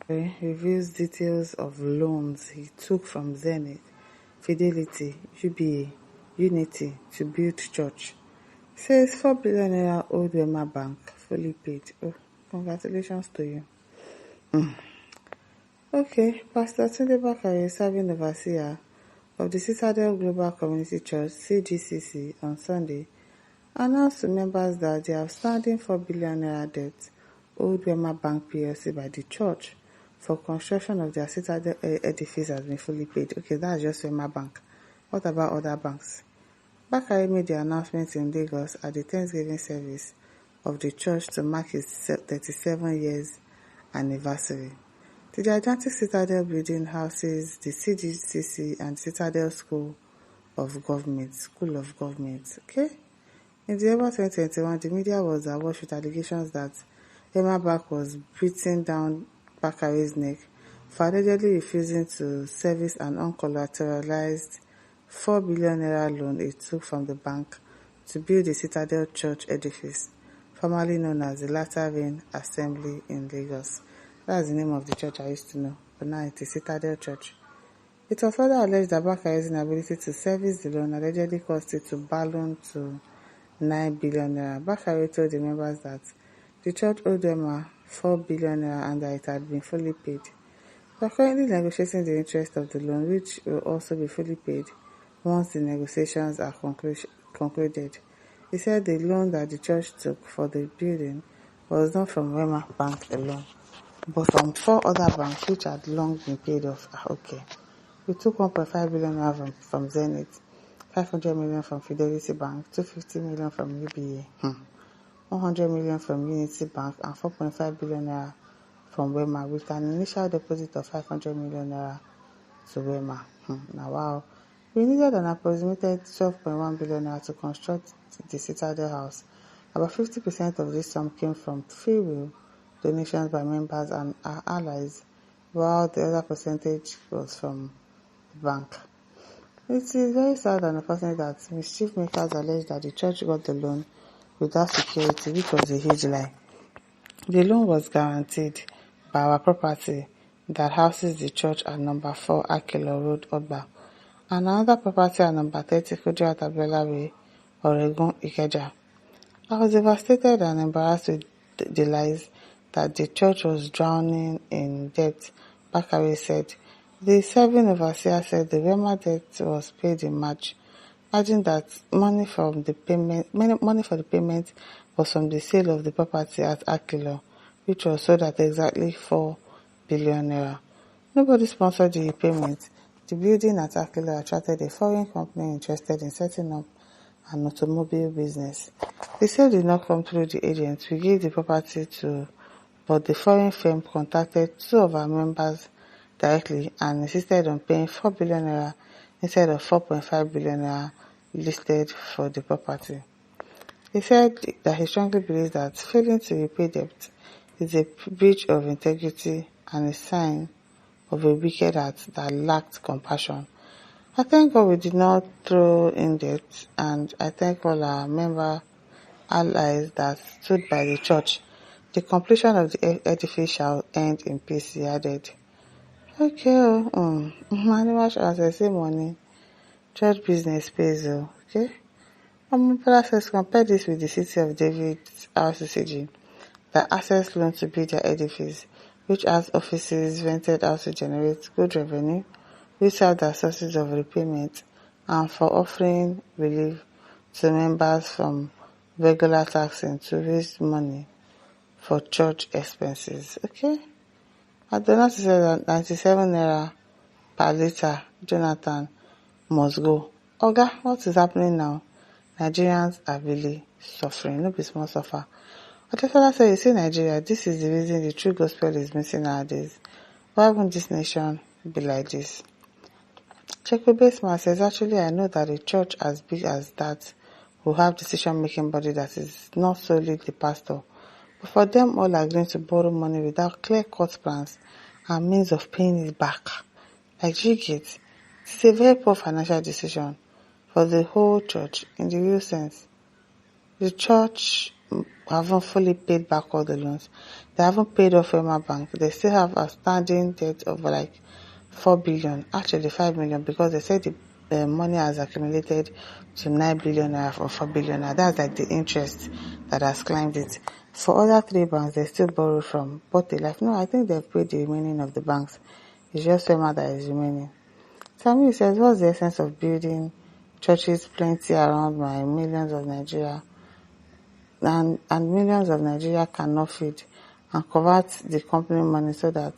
Reveals details of loans he took from Zenith, Fidelity, UBA, Unity to build church. Says 4 billion naira old Wema Bank fully paid. Oh, congratulations to you. Okay, Pastor Tunde Bakare, serving overseer of the Citadel Global Community Church (CGCC) on Sunday, announced to members that the outstanding 4 billion naira debt owed Wema Bank plc by the church for construction of their Citadel edifice has been fully paid. Okay, that's just Wema Bank. What about other banks? Bakare made the announcement in Lagos at the Thanksgiving service of the church to mark its 37 years anniversary. The gigantic Citadel building houses the CGCC and Citadel School of Government. Okay? In December 2021, the media was awash with allegations that Wema Bank was beating down Bakare's neck for allegedly refusing to service an uncollateralized 4 billion naira loan it took from the bank to build the Citadel Church edifice, formerly known as the Latter Rain Assembly in Lagos. That's the name of the church I used to know, but now it is Citadel Church. It was further alleged that Bakare's inability to service the loan allegedly caused it to balloon to 9 billion naira. Bakare told the members that the church owed them 4 billion naira and that it had been fully paid. They are currently negotiating the interest of the loan, which will also be fully paid once the negotiations are concluded. He said the loan that the church took for the building was not from Wema Bank alone, but from 4 other banks which had long been paid off. Okay. We took 1.5 billion from Zenith, 500 million from Fidelity Bank, 250 million from UBA, 100 million from Unity Bank, and 4.5 billion naira from Wema, with an initial deposit of 500 million naira to Wema. Now, wow. We needed an approximated 12.1 billion naira to construct the Citadel House. About 50% of this sum came from free will donations by members and our allies, while the other percentage was from the bank. It is very sad and unfortunate that mischief makers allege that the church got the loan without security, which was a huge lie. The loan was guaranteed by our property that houses the church at number 4 Akilo Road, Odba, and another property at number 30 Kudirat Abiola Way, Oregon, Ikeja. I was devastated and embarrassed with the lies that the church was drowning in debt, Bakare said. The serving overseer said the Wema debt was paid in March, adding that money for the payment was from the sale of the property at Akilo, which was sold at exactly 4 billion naira. Nobody sponsored the payment. The building at Akilo attracted a foreign company interested in setting up an automobile business. The sale did not come through the agent we gave the property to, but the foreign firm contacted 2 of our members directly and insisted on paying 4 billion naira instead of 4.5 billion naira listed for the property. He said that he strongly believes that failing to repay debt is a breach of integrity and a sign of a wicked heart that lacked compassion. I thank God we did not throw in debt, and I thank all our member allies that stood by the church. The completion of the edifice shall end in peace, he added. Okay, animal shall say money. Church business pays, okay? Brother says compare this with the City of David's RCCG, that access loan to build their edifice, which has offices rented out to generate good revenue, which serve as sources of repayment, and for offering relief to members from regular taxing to raise money for church expenses. Okay? Adonai said that 97 naira per litre, Jonathan must go. Oga, what is happening now? Nigerians are really suffering. No be small suffer. Otefola said, you see Nigeria, this is the reason the true gospel is missing nowadays. Why won't this nation be like this? Checo Baseman says, actually, I know that a church as big as that will have decision-making body that is not solely the pastor. But for them all agreeing to borrow money without clear-cut plans and means of paying it back, like G-Gate, it's a very poor financial decision for the whole church in the real sense. The church haven't fully paid back all the loans. They haven't paid off Wema Bank. They still have outstanding debt of like 4 billion, actually 5 million, because they said the money has accumulated to 9 billion naira from 4 billion naira. That's like the interest that has climbed it. For other three banks, they still borrow from, but they like, no, I think they've paid the remaining of the banks. It's just Wema that is remaining. Tamil says, what's the essence of building churches plenty around my millions of Nigeria? And millions of Nigeria cannot feed and convert the company money so that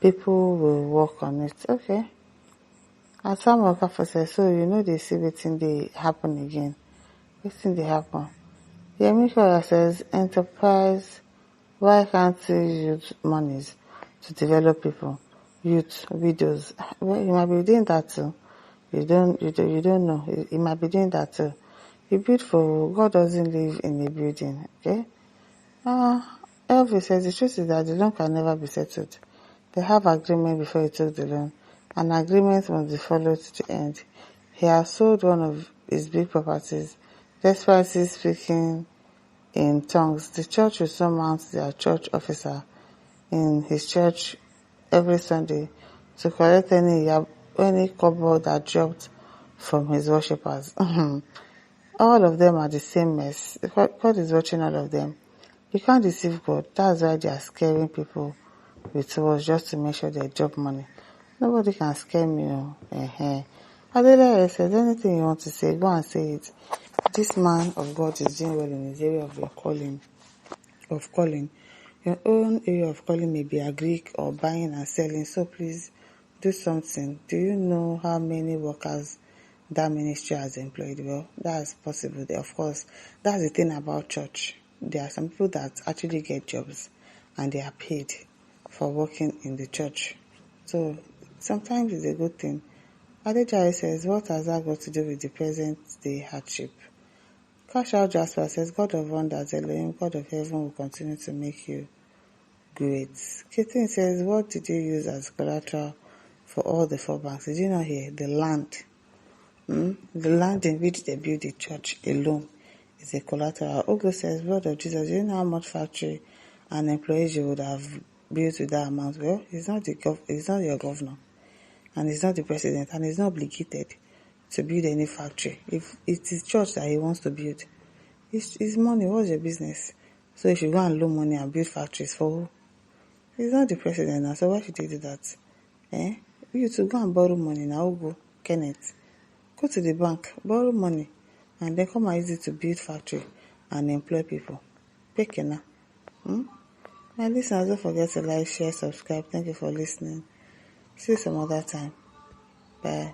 people will work on it. Okay. And some Okafor says, so they see wetin dey happen again. Wetin dey happen? Yemiko says, enterprise, why can't you use monies to develop people? Youth, widows. Well, you might be doing that too. You don't know. You might be doing that too. You build for, God doesn't live in a building, okay? Elvis says the truth is that the loan can never be settled. They have agreement before he took the loan. An agreement must be followed to the end. He has sold one of his big properties, despite his speaking in tongues. The church will summon their church officer in his church every Sunday to collect any kobo that dropped from his worshippers. All of them are the same mess. God is watching all of them. You can't deceive God. That's why they are scaring people with words just to make sure they drop money. Nobody can scare me. Adela says, anything you want to say, go and say it. This man of God is doing well in his area of your calling. Your own area of calling may be agric or buying and selling, so please do something. Do you know how many workers that ministry has employed? Well, that's possible. Of course, that's the thing about church. There are some people that actually get jobs and they are paid for working in the church. So sometimes it's a good thing. Adejai says, what has that got to do with the present day hardship? Cash Out Jasper says, God of wonders, Elohim, God of heaven will continue to make you great. Caitlin says, what did you use as collateral for all the 4 banks? Did you not hear? The land. The land in which they built the church alone is a collateral. Ogo says, Lord of Jesus, do you know how much factory and employees you would have built with that amount? Well, he's not your governor, and he's not the president, and he's not obligated to build any factory. If it is church that he wants to build, it's money. What's your business? So if you go and loan money and build factories for who? He's not the president now, so why should he do that? You to go and borrow money now, go, Kenneth. Go to the bank, borrow money, and then come and use it to build factory and employ people. Pick now. My listeners, don't forget to like, share, subscribe. Thank you for listening. See you some other time. Bye.